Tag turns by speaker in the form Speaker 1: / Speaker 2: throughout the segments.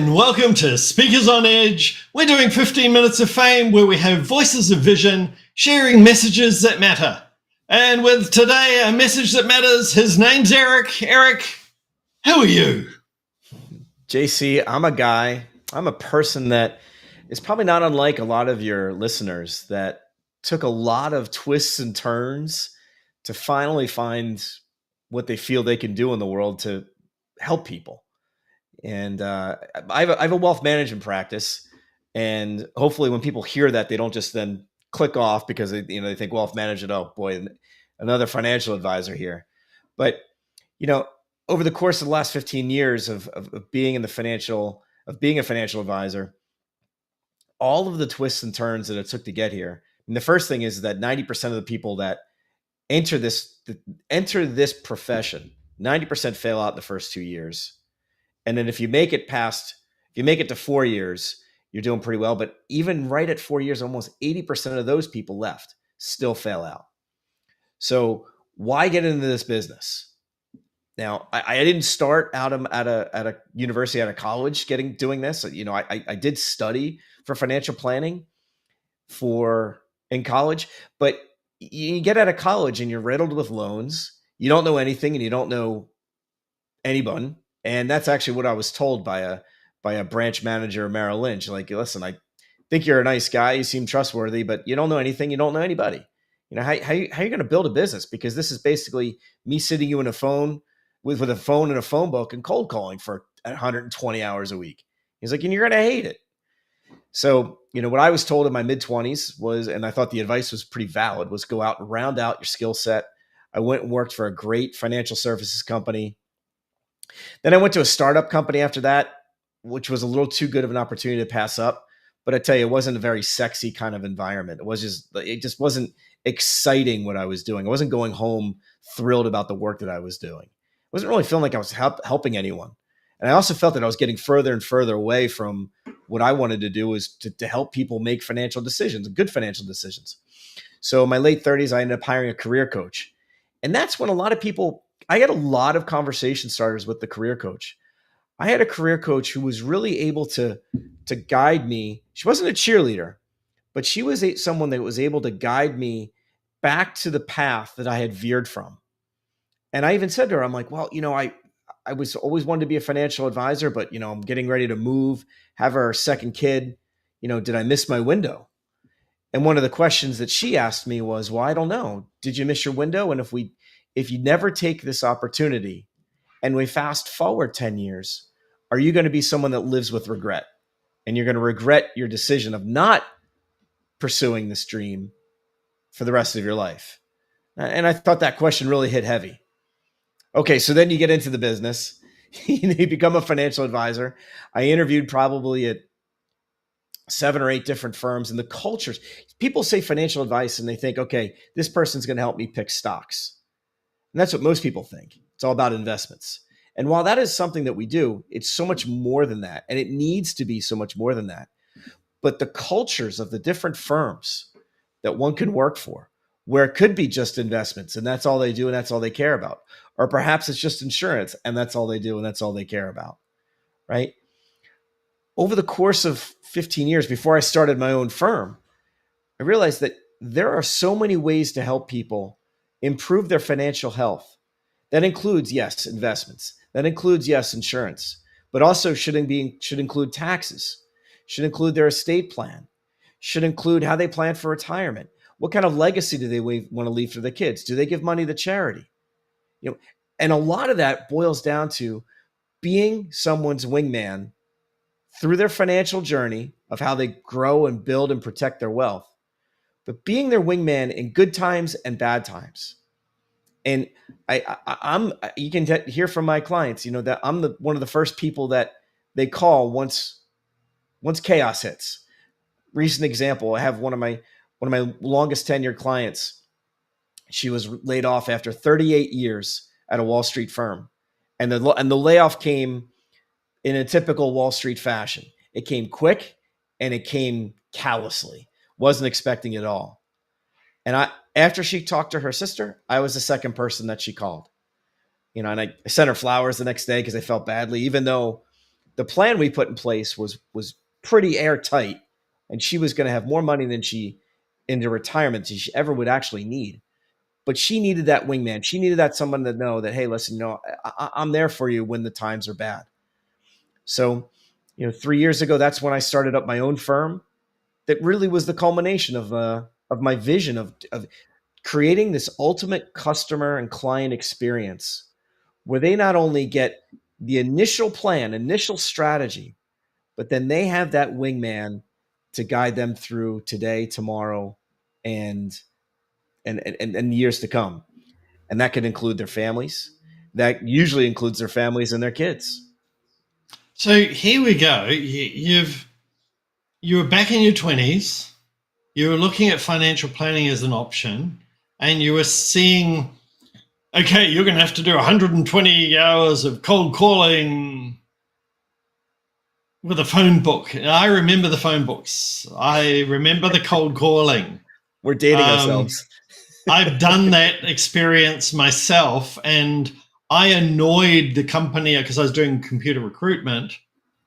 Speaker 1: and welcome to Speakers on Edge. We're doing 15 minutes of fame where we have voices of vision sharing messages that matter. And with today, a message that matters, his name's Eric. Eric, how are you?
Speaker 2: JC, I'm a person that is probably not unlike a lot of your listeners that took a lot of twists and turns to finally find what they feel they can do in the world to help people. And I have a wealth management practice, and hopefully, when people hear that, they don't just then click off because they think wealth management. Oh boy, another financial advisor here. But you know, over the course of the last 15 years of being in the being a financial advisor, all of the twists and turns that it took to get here. And the first thing is that 90% of the people that enter this profession, 90% fail out in the first 2 years. And then if you make it to 4 years, you're doing pretty well. But even right at 4 years, almost 80% of those people left still fail out. So why get into this business? Now, I didn't start out at a university, at a college, doing this. I did study for financial planning in college, but you get out of college and you're riddled with loans. You don't know anything, and you don't know anyone. And that's actually what I was told by a branch manager of Merrill Lynch. Like, listen, I think you're a nice guy. You seem trustworthy, but you don't know anything. You don't know anybody. How are you going to build a business? Because this is basically me sitting you in a phone with a phone and a phone book and cold calling for 120 hours a week. He's like, and you're going to hate it. So, what I was told in my mid-20s was, and I thought the advice was pretty valid, was go out and round out your skill set. I went and worked for a great financial services company. Then I went to a startup company after that, which was a little too good of an opportunity to pass up. But I tell you, it wasn't a very sexy kind of environment. It just wasn't exciting what I was doing. I wasn't going home thrilled about the work that I was doing. I wasn't really feeling like I was helping anyone. And I also felt that I was getting further and further away from what I wanted to do, was to help people make financial decisions, good financial decisions. So in my late 30s, I ended up hiring a career coach. And that's when I had a lot of conversation starters with the career coach. I had a career coach who was really able to guide me. She wasn't a cheerleader, but she was someone that was able to guide me back to the path that I had veered from. And I even said to her, I'm like, well, I was always wanted to be a financial advisor, but I'm getting ready to move, have our second kid. Did I miss my window? And one of the questions that she asked me was, well, I don't know. Did you miss your window? And if you never take this opportunity and we fast forward 10 years, are you going to be someone that lives with regret? And you're going to regret your decision of not pursuing this dream for the rest of your life? And I thought that question really hit heavy. Okay, so then you get into the business. You become a financial advisor. I interviewed probably at 7 or 8 different firms, and the cultures. People say financial advice and they think, okay, this person's going to help me pick stocks. And that's what most people think. It's all about investments. And while that is something that we do, it's so much more than that. And it needs to be so much more than that. But the cultures of the different firms that one can work for, where it could be just investments and that's all they do and that's all they care about. Or perhaps it's just insurance and that's all they do and that's all they care about, right? Over the course of 15 years before I started my own firm, I realized that there are so many ways to help people improve their financial health. That includes, yes, investments. That includes, yes, insurance, but also should include taxes, should include their estate plan, should include how they plan for retirement. What kind of legacy do they want to leave for the kids? Do they give money to charity? And a lot of that boils down to being someone's wingman through their financial journey of how they grow and build and protect their wealth, but being their wingman in good times and bad times. And you can hear from my clients, that I'm one of the first people that they call once chaos hits. Recent example, I have one of my longest tenured clients. She was laid off after 38 years at a Wall Street firm. And the layoff came in a typical Wall Street fashion. It came quick and it came callously. Wasn't expecting it all. And after she talked to her sister, I was the second person that she called. And I sent her flowers the next day because I felt badly, even though the plan we put in place was pretty airtight, and she was going to have more money than she into retirement than she ever would actually need. But she needed that wingman. She needed that someone to know that, hey, listen, I'm there for you when the times are bad. So, 3 years ago, that's when I started up my own firm. That really was the culmination of my vision of creating this ultimate customer and client experience where they not only get the initial plan, initial strategy, but then they have that wingman to guide them through today, tomorrow, and years to come. And that could include their families. That usually includes their families and their kids.
Speaker 1: So here we go. You were back in your 20s. You were looking at financial planning as an option, and you were seeing, okay, you're going to have to do 120 hours of cold calling with a phone book. And I remember the phone books. I remember the cold calling.
Speaker 2: We're dating ourselves.
Speaker 1: I've done that experience myself, and I annoyed the company because I was doing computer recruitment.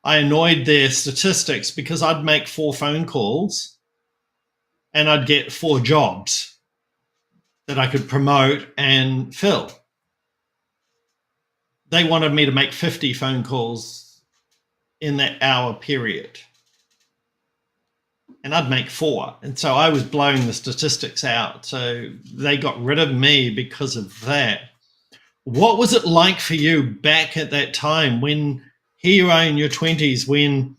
Speaker 1: I annoyed their statistics because I'd make 4 phone calls and I'd get 4 jobs that I could promote and fill. They wanted me to make 50 phone calls in that hour period. And I'd make 4. And so I was blowing the statistics out. So they got rid of me because of that. What was it like for you back at that time when here you are in your 20s, when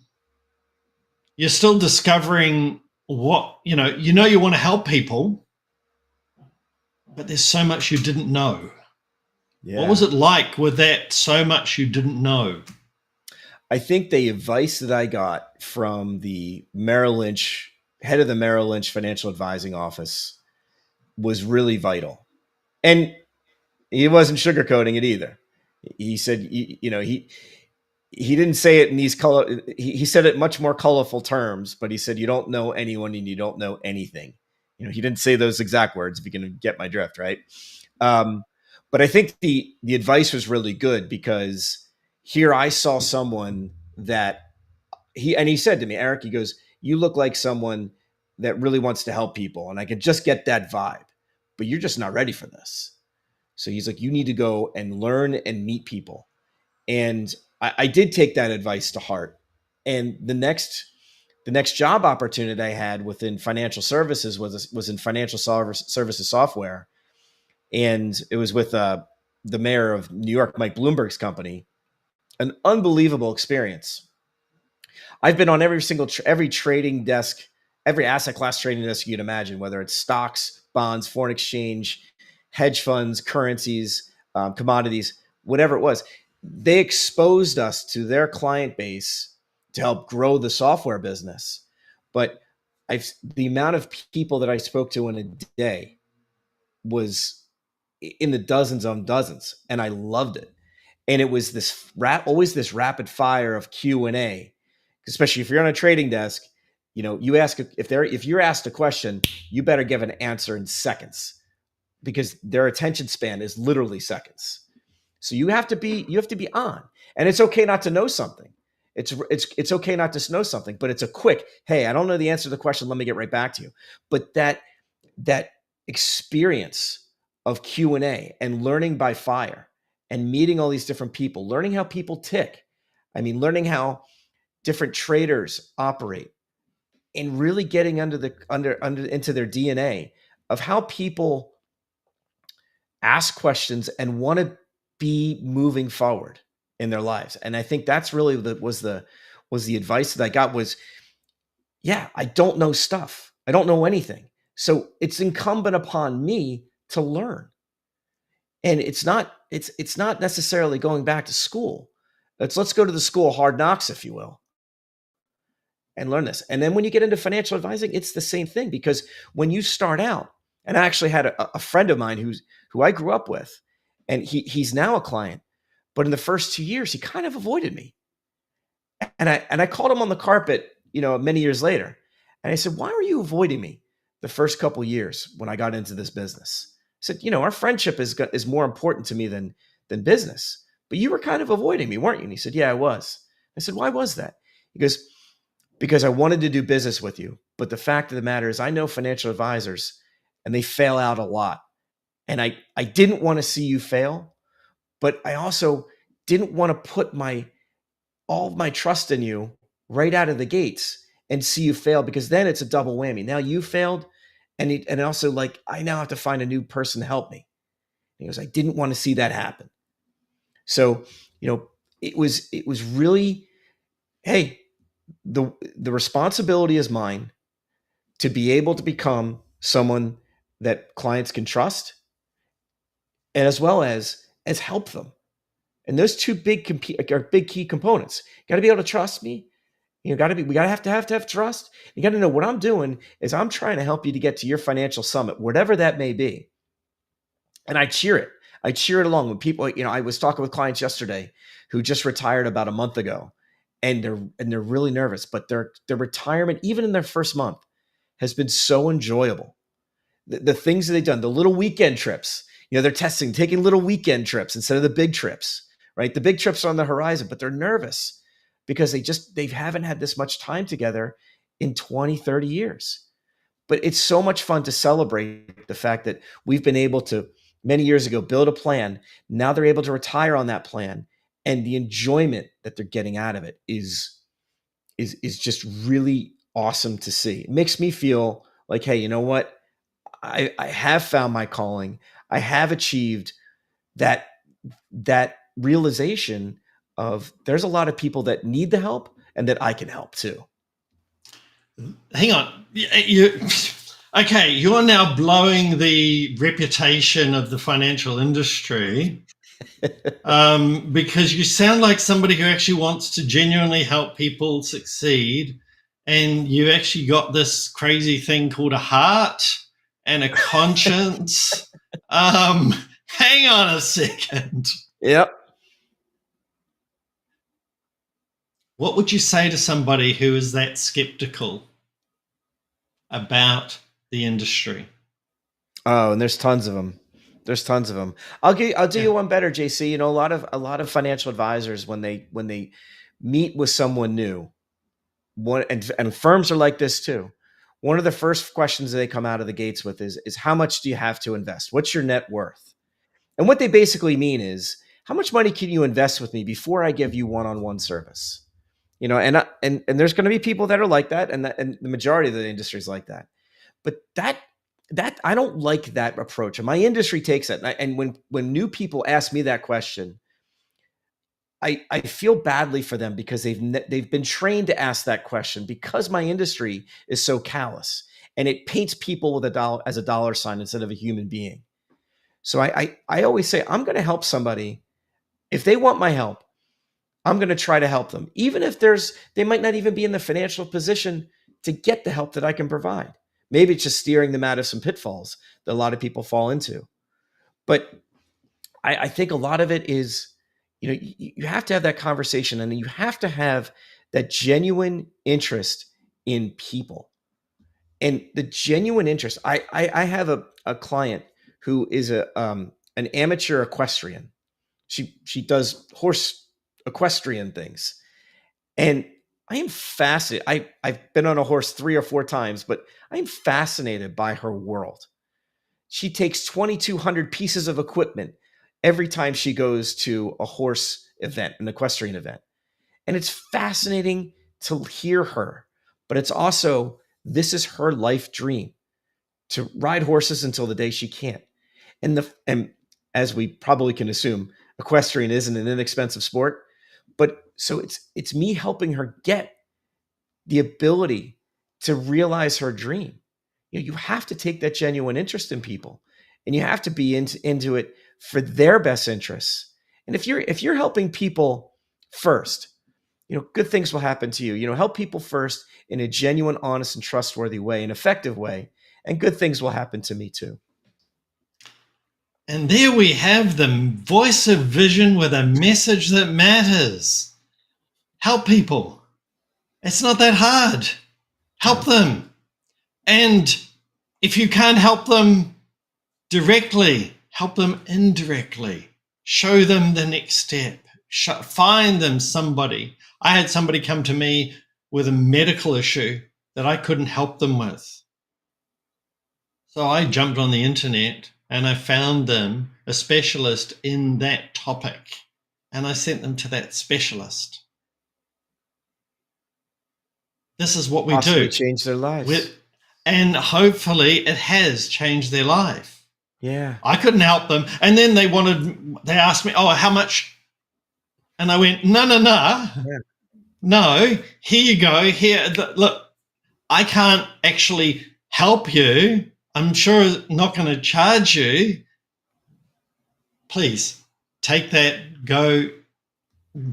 Speaker 1: you're still discovering what, you want to help people, but there's so much you didn't know. Yeah. What was it like with that so much you didn't know?
Speaker 2: I think the advice that I got from the Merrill Lynch, head of the Merrill Lynch financial advising office was really vital. And he wasn't sugarcoating it either. He said, he didn't say it in these he said it much more colorful terms, but he said, you don't know anyone and you don't know anything. He didn't say those exact words, if you can get my drift, right? But I think the advice was really good because here I saw someone that he said to me, Eric, he goes, you look like someone that really wants to help people. And I could just get that vibe, but you're just not ready for this. So he's like, you need to go and learn and meet people. And I did take that advice to heart. And the next job opportunity I had within financial services was in financial services software. And it was with the mayor of New York, Mike Bloomberg's company. An unbelievable experience. I've been on every trading desk, every asset class trading desk you'd imagine, whether it's stocks, bonds, foreign exchange, hedge funds, currencies, commodities, whatever it was. They exposed us to their client base to help grow the software business. But the amount of people that I spoke to in a day was in the dozens on dozens, and I loved it. And it was always this rapid fire of Q&A, especially if you're on a trading desk. You ask if you're asked a question, you better give an answer in seconds because their attention span is literally seconds. So you have to be on, and it's okay not to know something. It's okay not to know something, but it's a quick, hey, I don't know the answer to the question. Let me get right back to you. But that experience of Q&A and learning by fire and meeting all these different people, learning how people tick. I mean, learning how different traders operate and really getting into their DNA of how people ask questions and want to be moving forward in their lives. And I think that's really was the advice that I got was, yeah, I don't know stuff. I don't know anything. So it's incumbent upon me to learn. And it's not necessarily going back to school. Let's go to the school of hard knocks, if you will, and learn this. And then when you get into financial advising, it's the same thing, because when you start out, and I actually had a friend of mine who I grew up with, and he's now a client, but in the first 2 years, he kind of avoided me. And I called him on the carpet, many years later. And I said, why were you avoiding me the first couple of years when I got into this business? I said, our friendship is more important to me than business, but you were kind of avoiding me, weren't you? And he said, yeah, I was. I said, why was that? He goes, because I wanted to do business with you. But the fact of the matter is I know financial advisors and they fail out a lot. And I didn't want to see you fail, but I also didn't want to put all of my trust in you right out of the gates and see you fail, because then it's a double whammy. Now you failed, and also, like, I now have to find a new person to help me. He goes, I didn't want to see that happen. So, it was really, hey, the responsibility is mine to be able to become someone that clients can trust, and as well as help them. And those two are big key components. You got to be able to trust me. We got to have trust. You got to know what I'm doing is I'm trying to help you to get to your financial summit, whatever that may be. And I cheer it. I cheer it along when people, I was talking with clients yesterday who just retired about a month ago, and they're really nervous, but their retirement, even in their first month, has been so enjoyable. The things that they've done, the little weekend trips, they're taking little weekend trips instead of the big trips, right? The big trips are on the horizon, but they're nervous because they haven't had this much time together in 20, 30 years. But it's so much fun to celebrate the fact that we've been able to, many years ago, build a plan. Now they're able to retire on that plan. And the enjoyment that they're getting out of it is just really awesome to see. It makes me feel like, hey, you know what? I have found my calling. I have achieved that realization of there's a lot of people that need the help and that I can help too.
Speaker 1: Hang on. Okay, you're now blowing the reputation of the financial industry because you sound like somebody who actually wants to genuinely help people succeed, and you actually got this crazy thing called a heart and a conscience. Hang on a second.
Speaker 2: Yep.
Speaker 1: What would you say to somebody who is that skeptical about the industry?
Speaker 2: Oh, and there's tons of them. I'll do you one better, JC. A lot of financial advisors, when they meet with someone new, and firms are like this too. One of the first questions that they come out of the gates with is how much do you have to invest? What's your net worth? And what they basically mean is, how much money can you invest with me before I give you one-on-one service? And there's going to be people that are like that, and the majority of the industry is like that. But that I don't like that approach, and my industry takes that. And when new people ask me that question, I feel badly for them, because they've been trained to ask that question, because my industry is so callous and it paints people with a dollar sign instead of a human being. So I always say, I'm going to help somebody. If they want my help, I'm going to try to help them, even if they might not even be in the financial position to get the help that I can provide. Maybe it's just steering them out of some pitfalls that a lot of people fall into. But I think a lot of it is, you have to have that conversation, and you have to have that genuine interest in people. And the genuine interest, I have a client who is an amateur equestrian. She does horse equestrian things. And I am fascinated. I've been on a horse 3 or 4 times, but I am fascinated by her world. She takes 2,200 pieces of equipment every time she goes to a horse event, an equestrian event. And it's fascinating to hear her, but it's also, this is her life dream, to ride horses until the day she can't. And as we probably can assume, equestrian isn't an inexpensive sport, but so it's me helping her get the ability to realize her dream. You have to take that genuine interest in people, and you have to be into it for their best interests. And if you're helping people first, good things will happen to you. Help people first in a genuine, honest, and trustworthy way, an effective way, and good things will happen to me too.
Speaker 1: And there we have the voice of vision with a message that matters. Help people. It's not that hard. Help them. And if you can't help them directly, help them indirectly. Show them the next step. Find them somebody. I had somebody come to me with a medical issue that I couldn't help them with. So I jumped on the internet and I found them a specialist in that topic, and I sent them to that specialist. This is what we
Speaker 2: Possibly
Speaker 1: do.
Speaker 2: change their lives.
Speaker 1: And hopefully it has changed their life.
Speaker 2: Yeah.
Speaker 1: I couldn't help them. And then they asked me, oh, how much? And I went, no.
Speaker 2: Yeah.
Speaker 1: No, here you go. Look, I can't actually help you. I'm sure not going to charge you. Please take that, go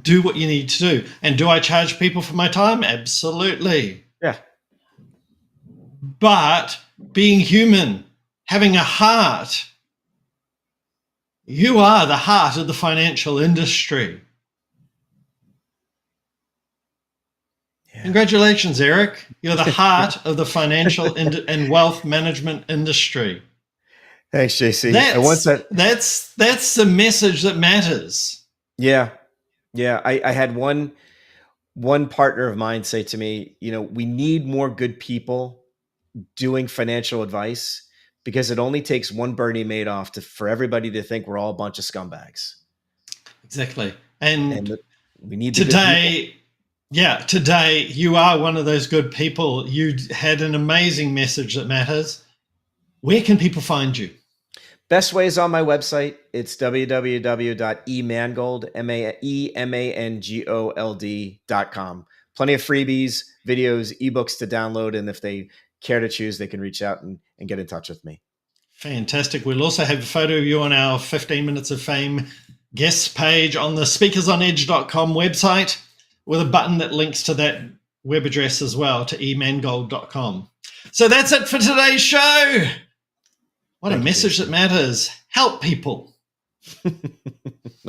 Speaker 1: do what you need to do. And do I charge people for my time? Absolutely.
Speaker 2: Yeah.
Speaker 1: But being human, having a heart, you are the heart of the financial industry. Yeah. Congratulations, Eric. You're the heart of the financial and wealth management industry.
Speaker 2: Thanks, JC.
Speaker 1: That's the message that matters.
Speaker 2: Yeah. Yeah. I had one partner of mine say to me, we need more good people doing financial advice, because it only takes one Bernie Madoff for everybody to think we're all a bunch of scumbags.
Speaker 1: Exactly. And
Speaker 2: we need
Speaker 1: today, today you are one of those good people. You had an amazing message that matters. Where can people find you?
Speaker 2: Best way is on my website. It's www.emangold, emangold.com. Plenty of freebies, videos, ebooks to download. And if they care to choose, they can reach out and get in touch with me.
Speaker 1: Fantastic. We'll also have a photo of you on our 15 Minutes of Fame guests page on the speakersonedge.com website, with a button that links to that web address as well, to emangold.com. So that's it for today's show. What a message that matters. Help people.
Speaker 2: We'll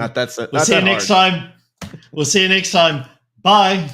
Speaker 1: see you next time. We'll see you next time. Bye.